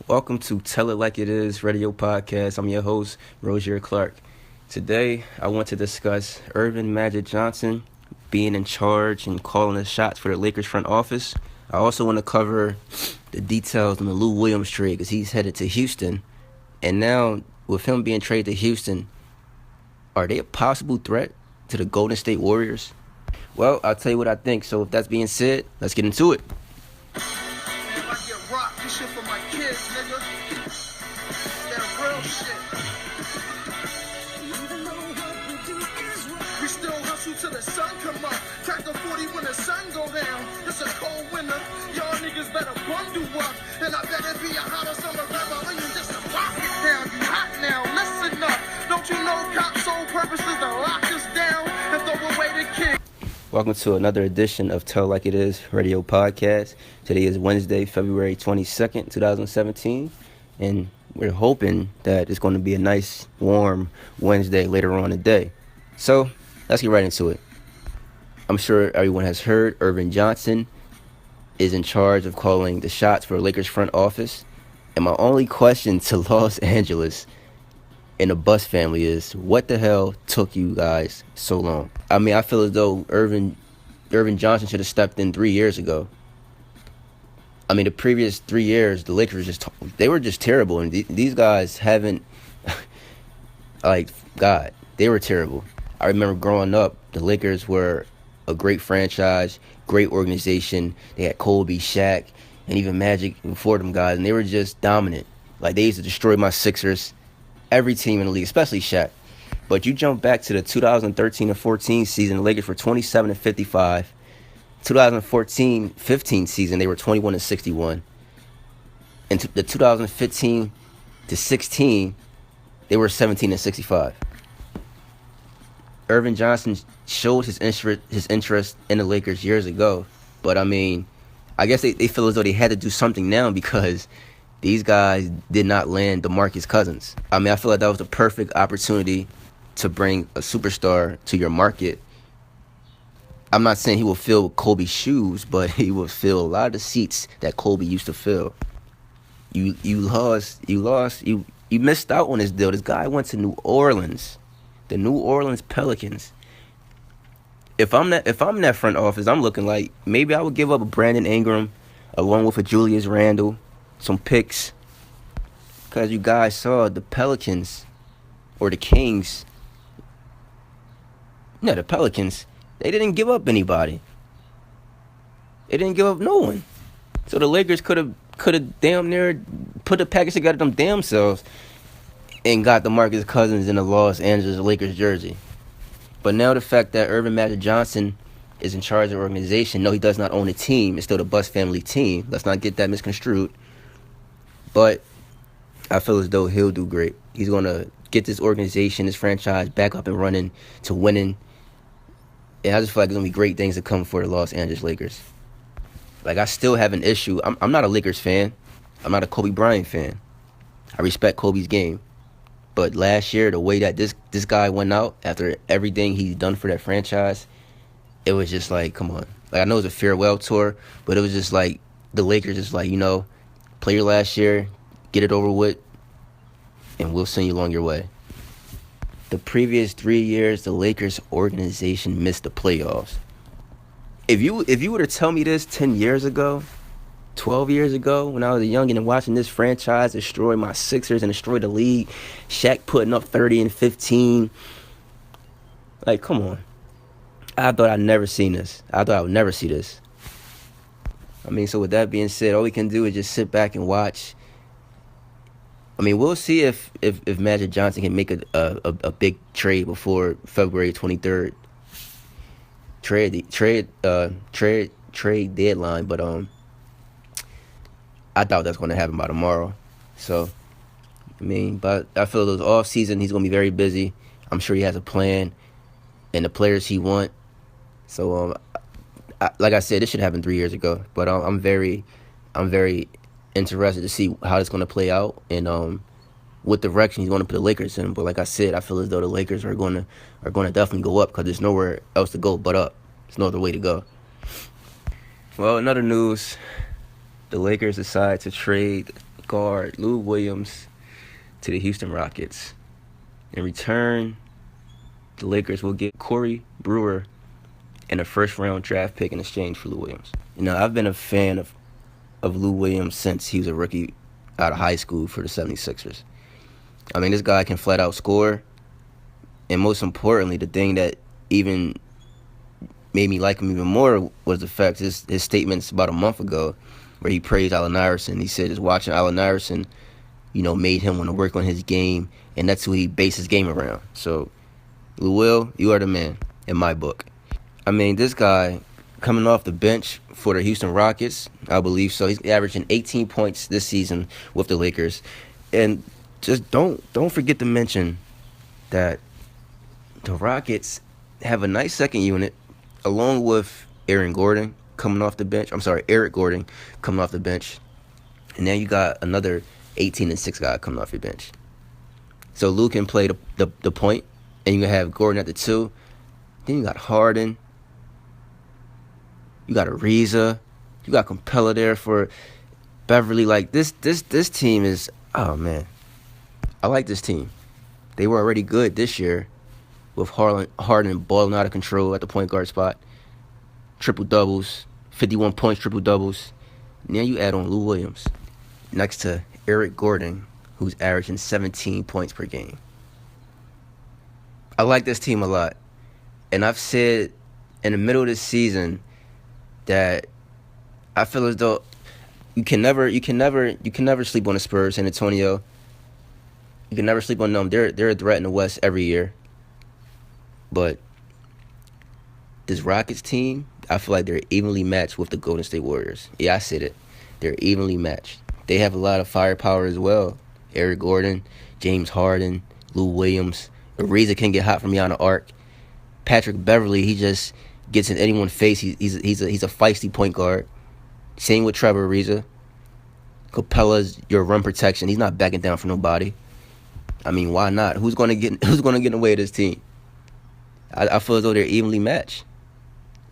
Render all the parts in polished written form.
Welcome to Tell It Like It Is radio podcast. I'm your host, Rozier Clark. Today, I want to discuss Earvin Magic Johnson being in charge and calling the shots for the Lakers front office. I also want to cover the details on the Lou Williams trade because he's headed to Houston. And now, with him being traded to Houston, are they a possible threat to the Golden State Warriors? Well, I'll tell you what I think. So with that being said, let's get into it. To the sun come up, crack a 40 when the sun go down. It's a cold winter, y'all niggas better bundle up. And I better be a hotter summer revolution just to lock it down. You hot now, listen up. Don't you know cops' sole purpose is to lock us down and throw away the kid. Welcome to another edition of Tell Like It Is radio podcast. Today is Wednesday, February 22nd, 2017. And we're hoping that it's going to be a nice, warm Wednesday later on today. So, let's get right into it. I'm sure everyone has heard Earvin Johnson is in charge of calling the shots for Lakers front office. And my only question to Los Angeles and the Buss family is, what the hell took you guys so long? I mean, I feel as though Earvin Johnson should have stepped in 3 years ago. I mean, the previous 3 years, the Lakers they were just terrible. And these guys haven't, God, they were terrible. I remember growing up, the Lakers were a great franchise, great organization. They had Kobe, Shaq, and even Magic before them guys, and they were just dominant. Like, they used to destroy my Sixers, every team in the league, especially Shaq. But you jump back to the 2013 and 14 season, the Lakers were 27 and 55. 2014-15 season, they were 21 and 61. And the 2015 to 16, they were 17 and 65. Earvin Johnson showed his interest in the Lakers years ago. But, I mean, I guess they feel as though they had to do something now because these guys did not land DeMarcus Cousins. I mean, I feel like that was the perfect opportunity to bring a superstar to your market. I'm not saying he will fill Kobe's shoes, but he will fill a lot of the seats that Kobe used to fill. You missed out on this deal. This guy went to New Orleans. The New Orleans Pelicans. If I'm in that front office, I'm looking like maybe I would give up a Brandon Ingram along with a Julius Randle, some picks. Because you guys saw the Pelicans or the Kings. No, the Pelicans, they didn't give up anybody. They didn't give up no one. So the Lakers could have damn near put the package together them damn selves and got DeMarcus Cousins in the Los Angeles Lakers jersey. But now the fact that Earvin Magic Johnson is in charge of the organization, no, he does not own a team. It's still the Buss family team. Let's not get that misconstrued. But I feel as though he'll do great. He's going to get this organization, this franchise back up and running to winning. And I just feel like there's going to be great things to come for the Los Angeles Lakers. Like, I still have an issue. I'm not a Lakers fan. I'm not a Kobe Bryant fan. I respect Kobe's game. But last year, the way that this guy went out after everything he's done for that franchise, it was just like, come on. Like, I know it's a farewell tour, but it was just like the Lakers just like, play your last year, get it over with, and we'll send you along your way. The previous 3 years, the Lakers organization missed the playoffs. If you were to tell me this 10 years ago, 12 years ago, when I was a youngin' and watching this franchise destroy my Sixers and destroy the league, Shaq putting up 30 and 15. Like, come on. I thought I'd never seen this. I thought I would never see this. I mean, so with that being said, all we can do is just sit back and watch. I mean, we'll see if Magic Johnson can make a big trade before February 23rd. Trade deadline, but I doubt that's going to happen by tomorrow. So, I mean, but I feel those off season he's going to be very busy. I'm sure he has a plan and the players he want. So, like I said, this should happen 3 years ago. But I'm very interested to see how it's going to play out and what direction he's going to put the Lakers in. But like I said, I feel as though the Lakers are going to definitely go up because there's nowhere else to go but up. There's no other way to go. Well, in other news, the Lakers decide to trade guard Lou Williams to the Houston Rockets. In return, the Lakers will get Corey Brewer and a first-round draft pick in exchange for Lou Williams. I've been a fan of Lou Williams since he was a rookie out of high school for the 76ers. I mean, this guy can flat out score. And most importantly, the thing that even made me like him even more was the fact his statements about a month ago where he praised Allen Iverson. He said just watching Allen Iverson, made him want to work on his game, and that's who he based his game around. So, Lou Will, you are the man in my book. I mean, this guy coming off the bench for the Houston Rockets, I believe so. He's averaging 18 points this season with the Lakers. And just don't forget to mention that the Rockets have a nice second unit along with Eric Gordon coming off the bench. And then you got another 18-6 guy coming off your bench. So Lou can play the point, and you can have Gordon at the 2. Then you got Harden. You got Ariza. You got Capella there for Beverly. Like, this team is, oh, man. I like this team. They were already good this year with Harden balling out of control at the point guard spot. Triple-doubles, 51 points, triple-doubles. Now you add on Lou Williams next to Eric Gordon, who's averaging 17 points per game. I like this team a lot. And I've said in the middle of this season that I feel as though you can never sleep on the Spurs, San Antonio. You can never sleep on them. They're a threat in the West every year. But this Rockets team, I feel like they're evenly matched with the Golden State Warriors. Yeah, I said it. They're evenly matched. They have a lot of firepower as well. Eric Gordon, James Harden, Lou Williams. Ariza can get hot from beyond the arc. Patrick Beverly, he just gets in anyone's face. He's a feisty point guard. Same with Trevor Ariza. Capella's your run protection. He's not backing down for nobody. I mean, why not? Who's gonna get in the way of this team? I feel as though they're evenly matched.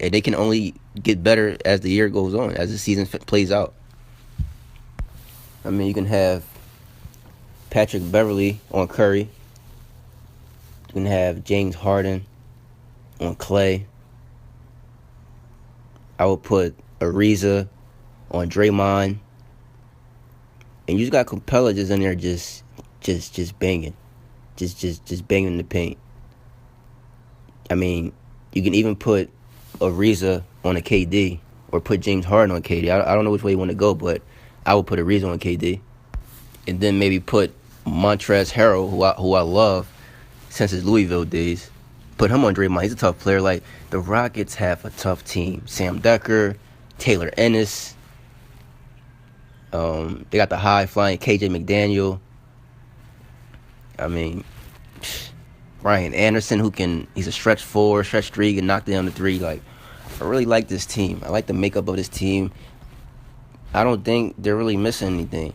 And they can only get better as the year goes on, as the season plays out. I mean, you can have Patrick Beverly on Curry. You can have James Harden on Clay. I would put Ariza on Draymond. And you just got Capella just in there just banging. Just banging in the paint. I mean, you can even put Ariza on a KD or put James Harden on KD. I don't know which way you want to go, but I would put Ariza on KD. And then maybe put Montrezl Harrell, who I love since his Louisville days. Put him on Draymond. He's a tough player. Like, the Rockets have a tough team. Sam Decker, Taylor Ennis. They got the high-flying KJ McDaniel. I mean, Ryan Anderson, he's a stretch 4, stretch 3, can knock down the 3. Like, I really like this team. I like the makeup of this team. I don't think they're really missing anything.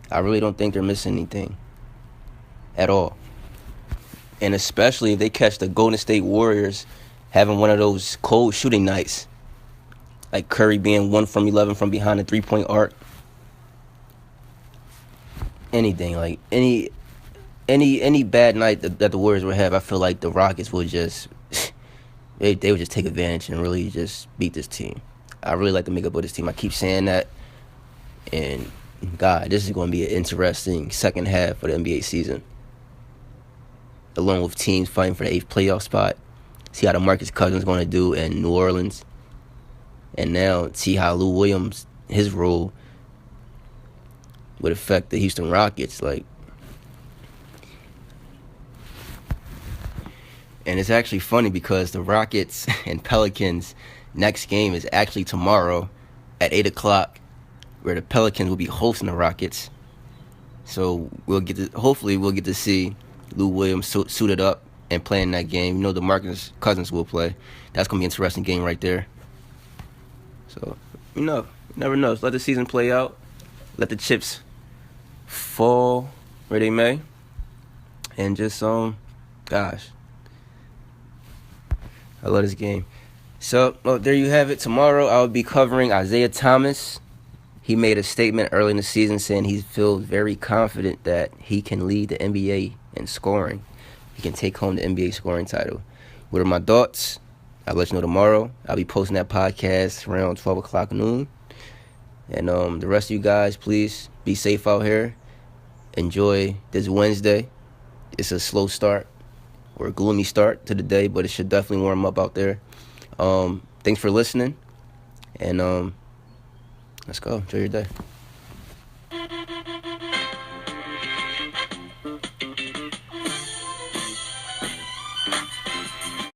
I really don't think they're missing anything at all. And especially if they catch the Golden State Warriors having one of those cold shooting nights, like Curry being 1 from 11 from behind the three-point arc. Anything, like any bad night that the Warriors would have, I feel like the Rockets would just they would just take advantage and really just beat this team. I really like the makeup of this team. I keep saying that, and God, this is going to be an interesting second half of the NBA season. Along with teams fighting for the 8th playoff spot. See how DeMarcus Cousins is going to do in New Orleans. And now see how Lou Williams, his role, would affect the Houston Rockets. Like, and it's actually funny because the Rockets and Pelicans next game is actually tomorrow at 8 o'clock, where the Pelicans will be hosting the Rockets. So hopefully we'll get to see Lou Williams suited up and playing that game. DeMarcus Cousins will play. That's going to be an interesting game right there. So, you never know. Just let the season play out. Let the chips fall where they may. And just, gosh. I love this game. So, there you have it. Tomorrow I'll be covering Isaiah Thomas. he made a statement early in the season saying he feels very confident that he can lead the NBA in scoring. He can take home the NBA scoring title. What are my thoughts? I'll let you know tomorrow. I'll be posting that podcast around 12 o'clock noon. And the rest of you guys, please be safe out here. Enjoy this Wednesday. It's a slow start or a gloomy start to the day, but it should definitely warm up out there. Thanks for listening. And let's go. Enjoy your day.